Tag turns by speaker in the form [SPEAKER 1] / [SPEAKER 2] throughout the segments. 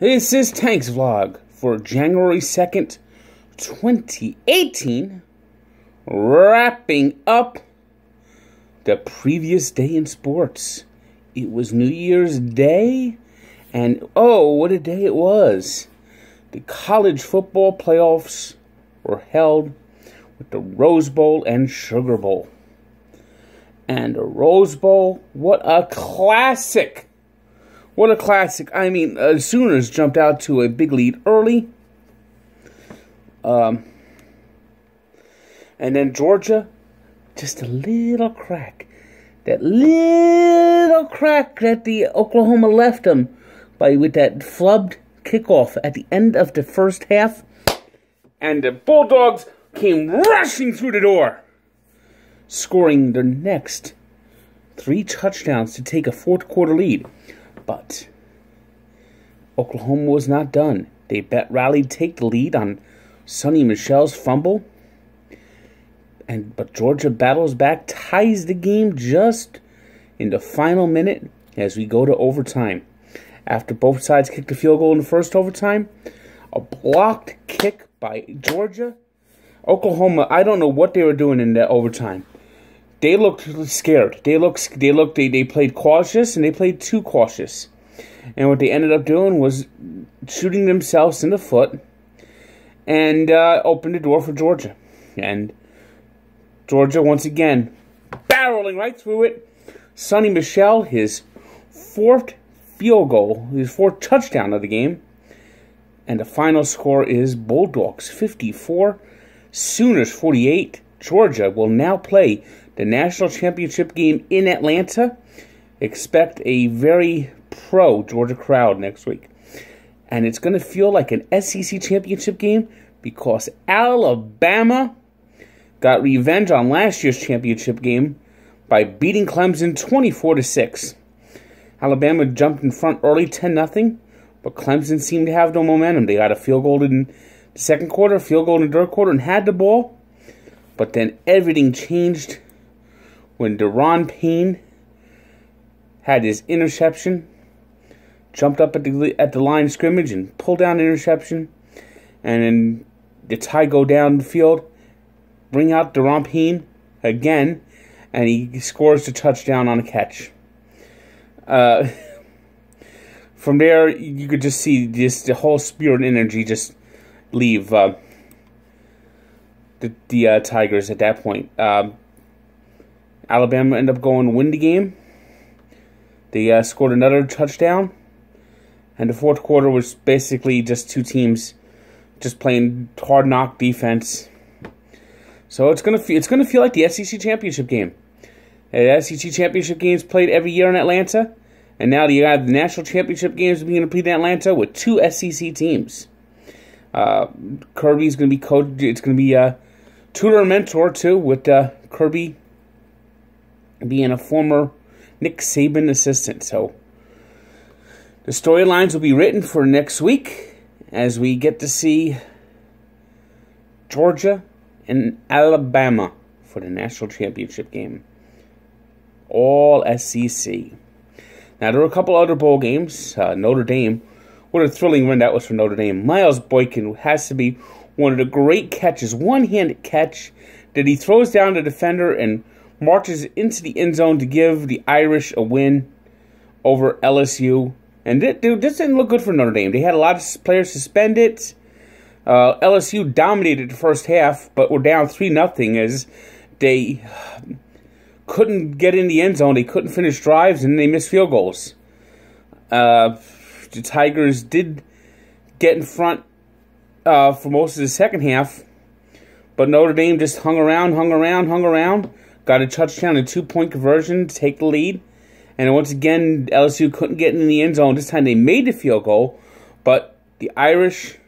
[SPEAKER 1] This is Tank's vlog for January 2nd, 2018, wrapping up the previous day in sports. It was New Year's Day, and oh, what a day it was. The college football playoffs were held with the Rose Bowl and Sugar Bowl. And the Rose Bowl, what a classic! What a classic. I mean, the Sooners jumped out to a big lead early. And then Georgia, just a little crack. That little crack that the Oklahoma left them with that flubbed kickoff at the end of the first half. And the Bulldogs came rushing through the door, scoring their next 3 touchdowns to take a fourth quarter lead. But Oklahoma was not done. They rallied to take the lead on Sonny Michel's fumble. But Georgia battles back, ties the game just in the final minute as we go to overtime. After both sides kicked a field goal in the first overtime, a blocked kick by Georgia. Oklahoma, I don't know what they were doing in that overtime. They looked scared. They played cautious, and they played too cautious. And what they ended up doing was shooting themselves in the foot and opened the door for Georgia. And Georgia, once again, barreling right through it. Sonny Michel, his 4th field goal, his 4th touchdown of the game. And the final score is Bulldogs 54, Sooners 48. Georgia will now play the national championship game in Atlanta. Expect a very pro-Georgia crowd next week. And it's going to feel like an SEC championship game because Alabama got revenge on last year's championship game by beating Clemson 24-6. Alabama jumped in front early 10-0, but Clemson seemed to have no momentum. They got a field goal in the second quarter, a field goal in the third quarter, and had the ball. But then everything changed when Deron Payne had his interception, jumped up at the line of scrimmage and pulled down the interception, and then the tie go down the field, bring out Deron Payne again, and he scores the touchdown on a catch. From there, you could just see the whole spirit and energy just leave the Tigers at that point. Alabama ended up going to win the game. They scored another touchdown. And the fourth quarter was basically just two teams just playing hard-knock defense. So it's gonna feel like the SEC championship game. The SEC championship games played every year in Atlanta, and now you have the national championship games being played in Atlanta with 2 SEC teams. Kirby's gonna be coach. It's gonna be a tutor and mentor too, with Kirby being a former Nick Saban assistant. So the storylines will be written for next week as we get to see Georgia and Alabama for the national championship game. All SEC. Now, there were a couple other bowl games. Notre Dame. What a thrilling win that was for Notre Dame. Miles Boykin has to be one of the great catches, one-handed catch, that he throws down the defender and marches into the end zone to give the Irish a win over LSU. And this didn't look good for Notre Dame. They had a lot of players suspended. LSU dominated the first half, but were down 3-0 as they couldn't get in the end zone. They couldn't finish drives, and they missed field goals. The Tigers did get in front for most of the second half, but Notre Dame just hung around, got a touchdown and 2-point conversion to take the lead. And once again, LSU couldn't get in the end zone. This time they made the field goal, but the Irish,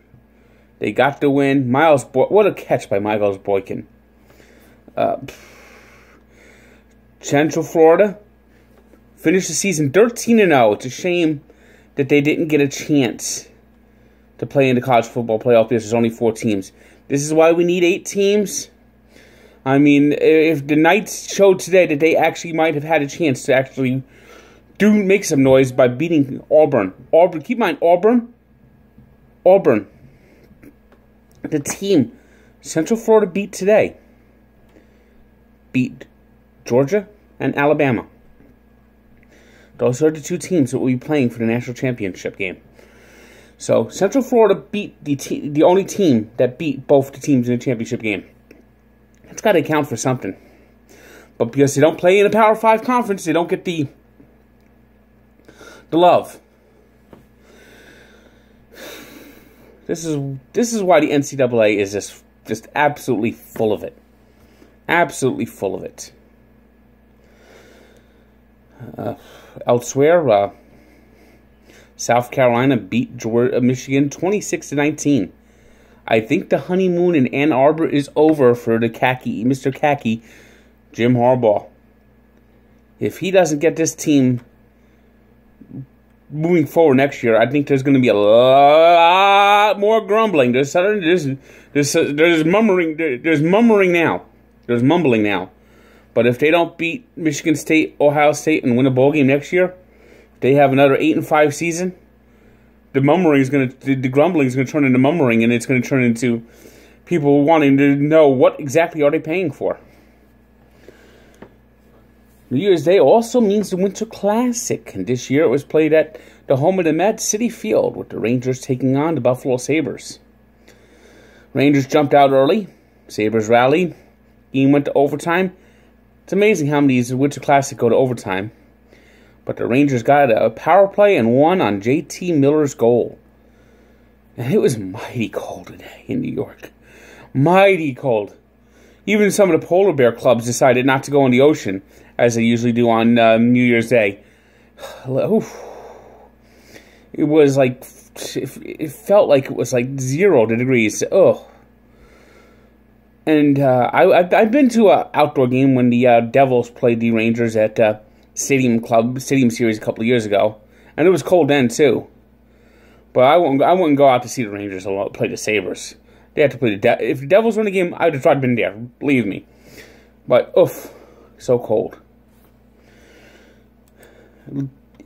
[SPEAKER 1] they got the win. What a catch by Miles Boykin. Central Florida finished the season 13-0. It's a shame that they didn't get a chance to play in the college football playoff because there's only 4 teams. This is why we need 8 teams. I mean, if the Knights showed today that they actually might have had a chance to actually make some noise by beating Auburn. Keep in mind, Auburn Auburn, the team Central Florida beat today, beat Georgia and Alabama. Those are the two teams that will be playing for the national championship game. So Central Florida beat the only team that beat both the teams in the championship game. That's got to account for something. But because they don't play in a Power 5 conference, they don't get the love. This is why the NCAA is just absolutely full of it. Absolutely full of it. Elsewhere, South Carolina beat Michigan 26-19. I think the honeymoon in Ann Arbor is over for the Mr. Khaki, Jim Harbaugh. If he doesn't get this team moving forward next year, I think there's going to be a lot more grumbling. There's murmuring. There's mumbling now. There's mumbling now. But if they don't beat Michigan State, Ohio State, and win a bowl game next year, if they have another 8-5 season, the grumbling is going to turn into mumbling, and it's going to turn into people wanting to know what exactly are they paying for. New Year's Day also means the Winter Classic, and this year it was played at the home of the Mets, Citi Field, with the Rangers taking on the Buffalo Sabres. Rangers jumped out early. Sabres rallied. Game went to overtime. It's amazing how many of these Winter Classic go to overtime. But the Rangers got a power play and won on JT Miller's goal. And it was mighty cold today in New York. Mighty cold. Even some of the polar bear clubs decided not to go in the ocean, as they usually do on New Year's Day. Oof. It was like, it felt like it was like 0 degrees. Oh. And I've been to an outdoor game when the Devils played the Rangers at Stadium Series a couple of years ago, and it was cold then too. But I wouldn't go out to see the Rangers play the Sabres. They had to play if the Devils win the game, I'd have tried to been there. Believe me. But oof, so cold.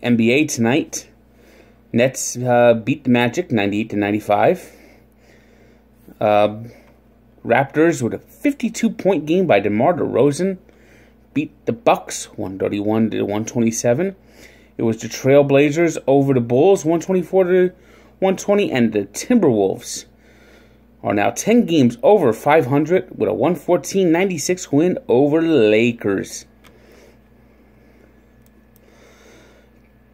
[SPEAKER 1] NBA tonight. Nets beat the Magic 98-95. Raptors with a 52-point game by DeMar DeRozan beat the Bucks 131-127. It was the Trailblazers over the Bulls 124-120, and the Timberwolves are now 10 games over 500 with a 114-96 win over the Lakers.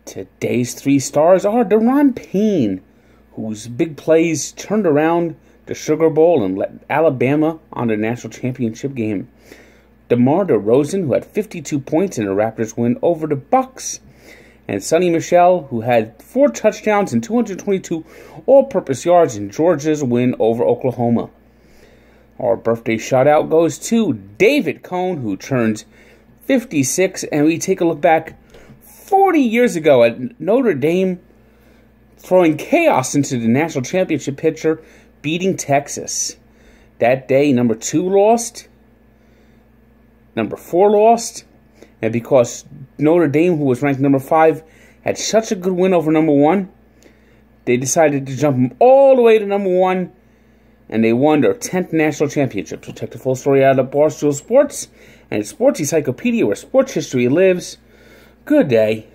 [SPEAKER 1] Today's 3 stars are Deron Payne, whose big plays turned around the Sugar Bowl and led Alabama on the national championship game. DeMar DeRozan, who had 52 points in the Raptors win over the Bucks. And Sonny Michel, who had 4 touchdowns and 222 all-purpose yards in Georgia's win over Oklahoma. Our birthday shout-out goes to David Cone, who turns 56. And we take a look back 40 years ago at Notre Dame throwing chaos into the national championship picture, beating Texas. That day, number 2 lost, number 4 lost, and because Notre Dame, who was ranked number 5, had such a good win over number 1, they decided to jump them all the way to number 1, and they won their 10th national championship. So check the full story out of Barstool Sports and Sports Encyclopedia, where sports history lives. Good day.